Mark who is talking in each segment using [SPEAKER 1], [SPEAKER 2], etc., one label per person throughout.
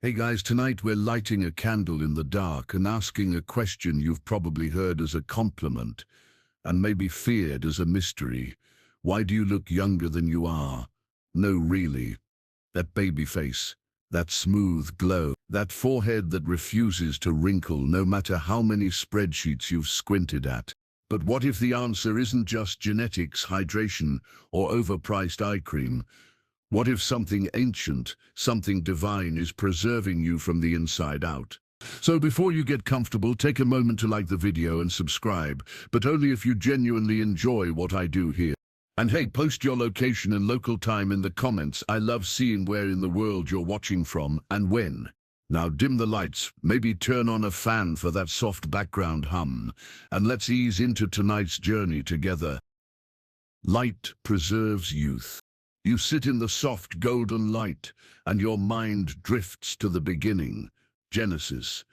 [SPEAKER 1] Hey guys, tonight we're lighting a candle in the dark and asking a question you've probably heard as a compliment and maybe feared as a mystery. Why do you look younger than you are? No, really. That baby face, that smooth glow, that forehead that refuses to wrinkle no matter how many spreadsheets you've squinted at. But what if the answer isn't just genetics, hydration, or overpriced eye cream? What if something ancient, something divine is preserving you from the inside out? So before you get comfortable, take a moment to like the video and subscribe, but only if you genuinely enjoy what I do here. And hey, post your location and local time in the comments. I love seeing where in the world you're watching from and when. Now dim the lights, maybe turn on a fan for that soft background hum, and let's ease into tonight's journey together. Light preserves youth. You sit in the soft golden light, and your mind drifts to the beginning, Genesis.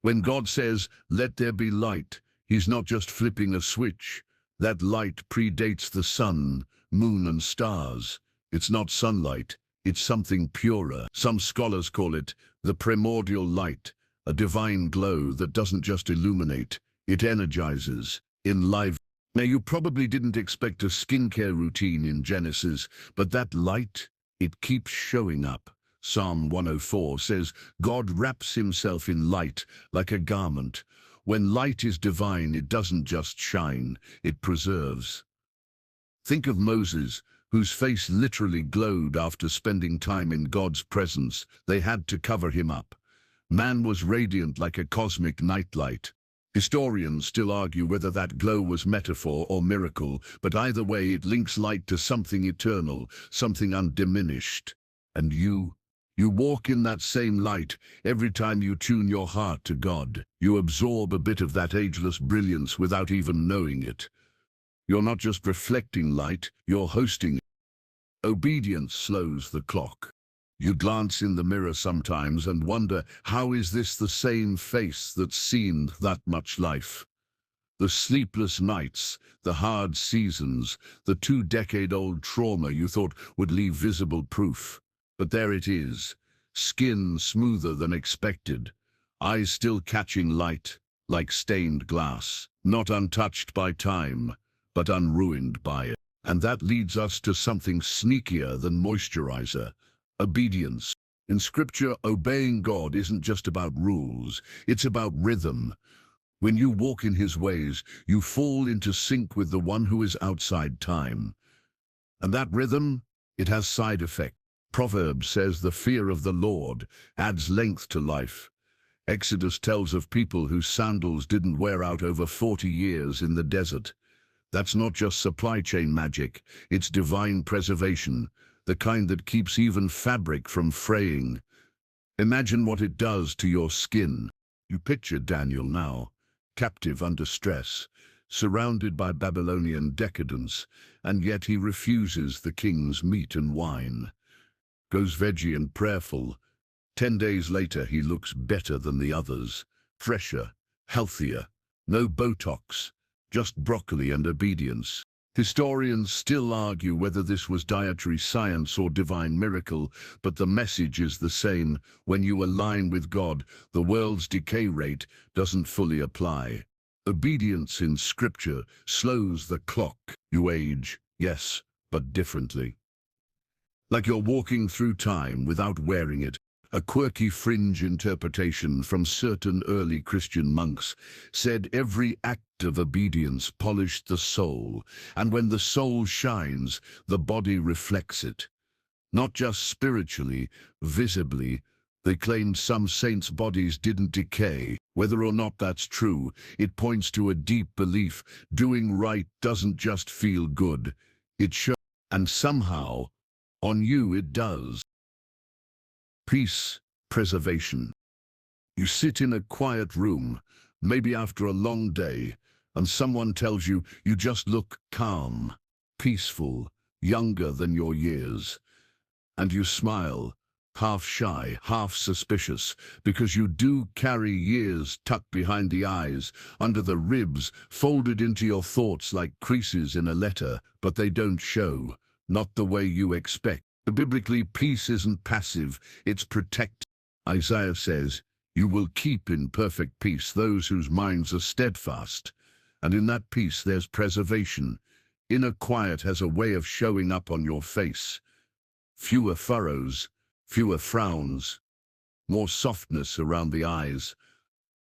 [SPEAKER 1] When God says, "Let there be light," he's not just flipping a switch. That light predates the sun, moon, and stars. It's not sunlight, it's something purer. Some scholars call it the primordial light, a divine glow that doesn't just illuminate, it energizes, enlivens. Now, you probably didn't expect a skincare routine in Genesis, but that light, it keeps showing up. Psalm 104 says, God wraps himself in light like a garment. When light is divine, it doesn't just shine, it preserves. Think of Moses, whose face literally glowed after spending time in God's presence. They had to cover him up. Man was radiant like a cosmic nightlight. Historians still argue whether that glow was metaphor or miracle, but either way it links light to something eternal, something undiminished. And you walk in that same light. Every time you tune your heart to God, you absorb a bit of that ageless brilliance without even knowing it. You're not just reflecting light, you're hosting it. Obedience slows the clock. You glance in the mirror sometimes and wonder, how is this the same face that's seen that much life? The sleepless nights, the hard seasons, the 2-decade-old trauma you thought would leave visible proof. But there it is, skin smoother than expected, eyes still catching light, like stained glass, not untouched by time, but unruined by it. And that leads us to something sneakier than moisturizer. Obedience. In Scripture, obeying God isn't just about rules, it's about rhythm. When you walk in his ways, you fall into sync with the one who is outside time. And that rhythm, it has side effects. Proverbs says the fear of the Lord adds length to life. Exodus tells of people whose sandals didn't wear out over 40 years in the desert. That's not just supply chain magic, it's divine preservation. The kind that keeps even fabric from fraying. Imagine what it does to your skin. You picture Daniel now, captive under stress, surrounded by Babylonian decadence, and yet he refuses the king's meat and wine. Goes veggie and prayerful. 10 days later he looks better than the others, fresher, healthier, no Botox, just broccoli and obedience. Historians still argue whether this was dietary science or divine miracle, but the message is the same. When you align with God, the world's decay rate doesn't fully apply. Obedience in Scripture slows the clock. You age, yes, but differently. Like you're walking through time without wearing it. A quirky fringe interpretation from certain early Christian monks said every act of obedience polished the soul, and when the soul shines, the body reflects it. Not just spiritually, visibly. They claimed some saints' bodies didn't decay. Whether or not that's true, it points to a deep belief. Doing right doesn't just feel good, it shows, and somehow, on you it does. Peace, preservation. You sit in a quiet room, maybe after a long day, and someone tells you you just look calm, peaceful, younger than your years. And you smile, half shy, half suspicious, because you do carry years tucked behind the eyes, under the ribs, folded into your thoughts like creases in a letter, but they don't show, not the way you expect. Biblically, peace isn't passive, it's protective. Isaiah says, "You will keep in perfect peace those whose minds are steadfast." And in that peace there's preservation. Inner quiet has a way of showing up on your face. Fewer furrows, fewer frowns, more softness around the eyes,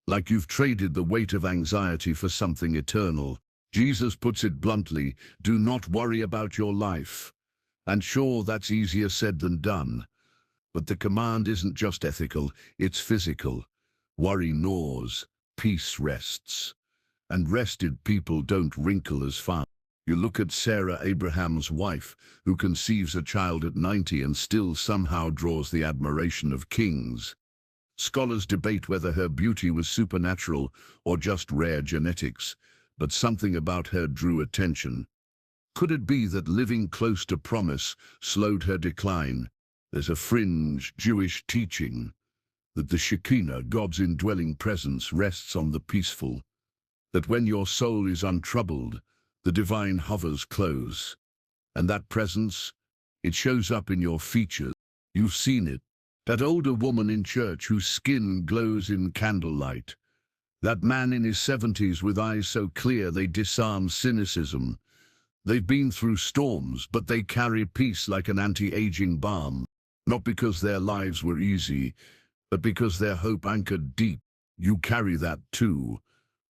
[SPEAKER 1] like you've traded the weight of anxiety for something eternal. Jesus puts it bluntly, do not worry about your life. And sure, that's easier said than done. But the command isn't just ethical, it's physical. Worry gnaws, peace rests. And rested people don't wrinkle as fast. You look at Sarah, Abraham's wife, who conceives a child at 90 and still somehow draws the admiration of kings. Scholars debate whether her beauty was supernatural or just rare genetics, but something about her drew attention. Could it be that living close to promise slowed her decline? There's a fringe Jewish teaching that the Shekinah, God's indwelling presence, rests on the peaceful, that when your soul is untroubled, the divine hovers close. And that presence, it shows up in your features. You've seen it. That older woman in church whose skin glows in candlelight. That man in his 70s with eyes so clear they disarm cynicism. They've been through storms, but they carry peace like an anti-aging balm. Not because their lives were easy, but because their hope anchored deep. You carry that too.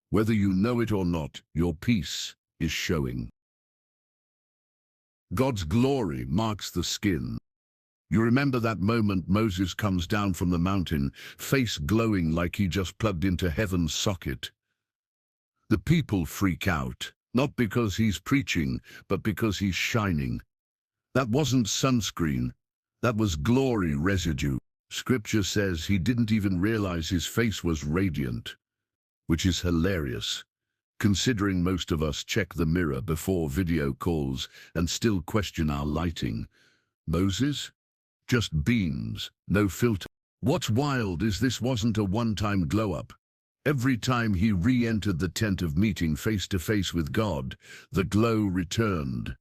[SPEAKER 1] Whether you know it or not, your peace is showing. God's glory marks the skin. You remember that moment Moses comes down from the mountain, face glowing like he just plugged into heaven's socket. The people freak out, not because he's preaching, but because he's shining. That wasn't sunscreen, that was glory residue. Scripture says he didn't even realize his face was radiant, which is hilarious, considering most of us check the mirror before video calls and still question our lighting. Moses? Just beams, no filter. What's wild is this wasn't a one-time glow-up. Every time he re-entered the tent of meeting face-to-face with God, the glow returned.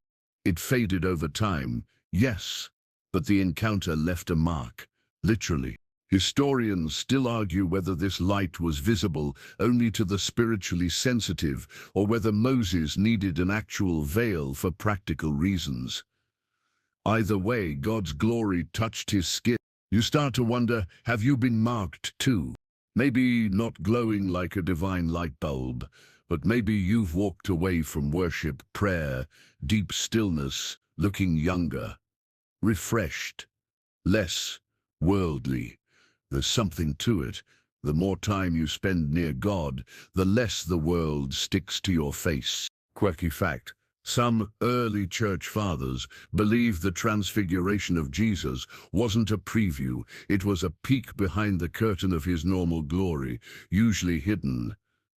[SPEAKER 1] It faded over time, yes, but the encounter left a mark, literally. Historians still argue whether this light was visible only to the spiritually sensitive or whether Moses needed an actual veil for practical reasons. Either way, God's glory touched his skin. You start to wonder, have you been marked too? Maybe not glowing like a divine light bulb, but maybe you've walked away from worship, prayer, deep stillness, looking younger, refreshed, less worldly. There's something to it. The more time you spend near God, the less the world sticks to your face. Quirky fact. Some early church fathers believed the transfiguration of Jesus wasn't a preview, it was a peek behind the curtain of his normal glory, usually hidden.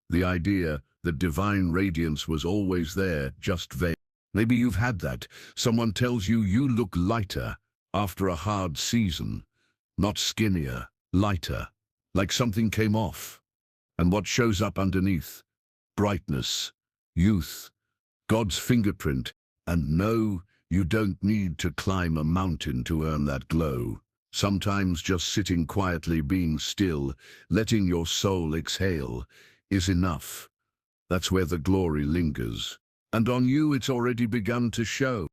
[SPEAKER 1] The idea that divine radiance was always there, just vague. Maybe you've had that. Someone tells you you look lighter after a hard season. Not skinnier, lighter, like something came off. And what shows up underneath? Brightness, youth, God's fingerprint. And no, you don't need to climb a mountain to earn that glow. Sometimes just sitting quietly, being still, letting your soul exhale, is enough. That's where the glory lingers. And on you it's already begun to show.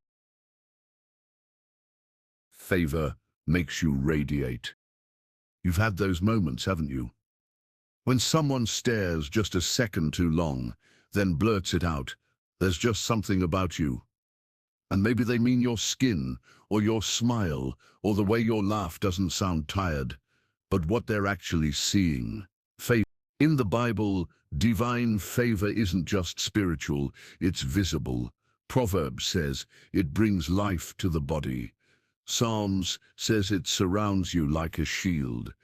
[SPEAKER 1] Favor makes you radiate. You've had those moments, haven't you? When someone stares just a second too long, then blurts it out, there's just something about you. And maybe they mean your skin, or your smile, or the way your laugh doesn't sound tired, but what they're actually seeing. Favor. In the Bible, divine favor isn't just spiritual, it's visible. Proverbs says it brings life to the body. Psalms says it surrounds you like a shield.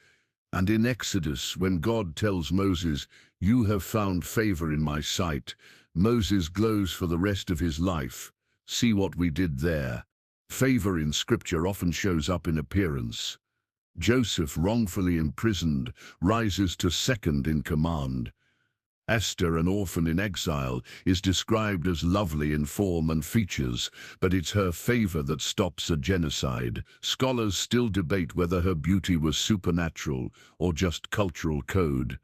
[SPEAKER 1] And in Exodus, when God tells Moses, "You have found favor in my sight," Moses glows for the rest of his life. See what we did there. Favor in Scripture often shows up in appearance. Joseph, wrongfully imprisoned, rises to second in command. Esther, an orphan in exile, is described as lovely in form and features, but it's her favor that stops a genocide. Scholars still debate whether her beauty was supernatural or just cultural code.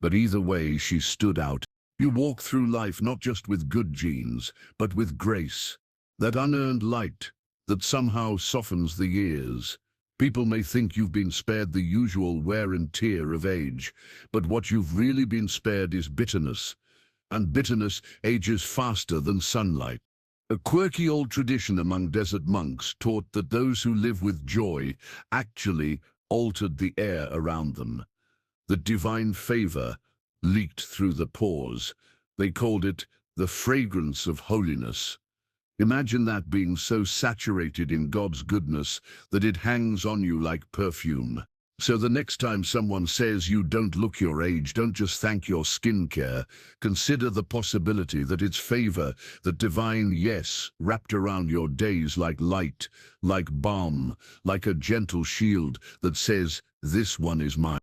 [SPEAKER 1] But either way, she stood out. You walk through life not just with good genes, but with grace. That unearned light that somehow softens the years. People may think you've been spared the usual wear and tear of age, but what you've really been spared is bitterness, and bitterness ages faster than sunlight. A quirky old tradition among desert monks taught that those who live with joy actually altered the air around them. The divine favor leaked through the pores. They called it the fragrance of holiness. Imagine that, being so saturated in God's goodness that it hangs on you like perfume. So the next time someone says you don't look your age, don't just thank your skincare. Consider the possibility that it's favor, that divine yes, wrapped around your days like light, like balm, like a gentle shield that says, this one is mine.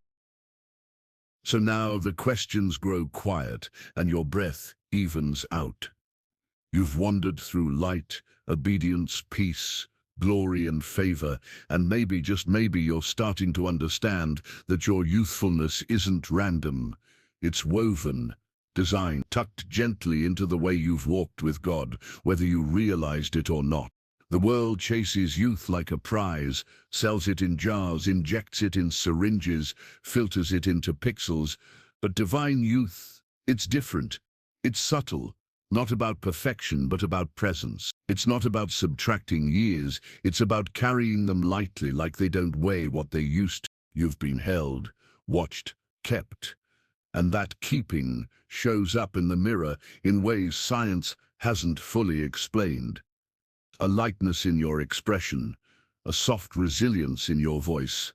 [SPEAKER 1] So now the questions grow quiet and your breath evens out. You've wandered through light, obedience, peace, glory and favor, and maybe, just maybe, you're starting to understand that your youthfulness isn't random. It's woven, designed, tucked gently into the way you've walked with God, whether you realized it or not. The world chases youth like a prize, sells it in jars, injects it in syringes, filters it into pixels. But divine youth, it's different. It's subtle. Not about perfection, but about presence. It's not about subtracting years, it's about carrying them lightly like they don't weigh what they used to. You've been held, watched, kept, and that keeping shows up in the mirror in ways science hasn't fully explained. A lightness in your expression, a soft resilience in your voice,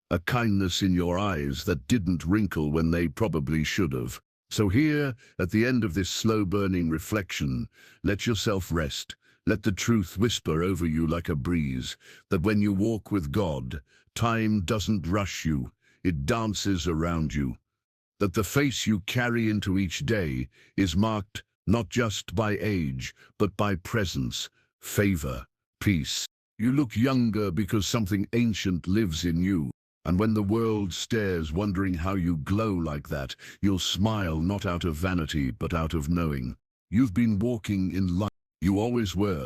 [SPEAKER 1] a kindness in your eyes that didn't wrinkle when they probably should have. So here, at the end of this slow-burning reflection, let yourself rest. Let the truth whisper over you like a breeze, that when you walk with God, time doesn't rush you, it dances around you. That the face you carry into each day is marked not just by age, but by presence, favor, peace. You look younger because something ancient lives in you. And when the world stares, wondering how you glow like that, you'll smile not out of vanity, but out of knowing. You've been walking in light. You always were.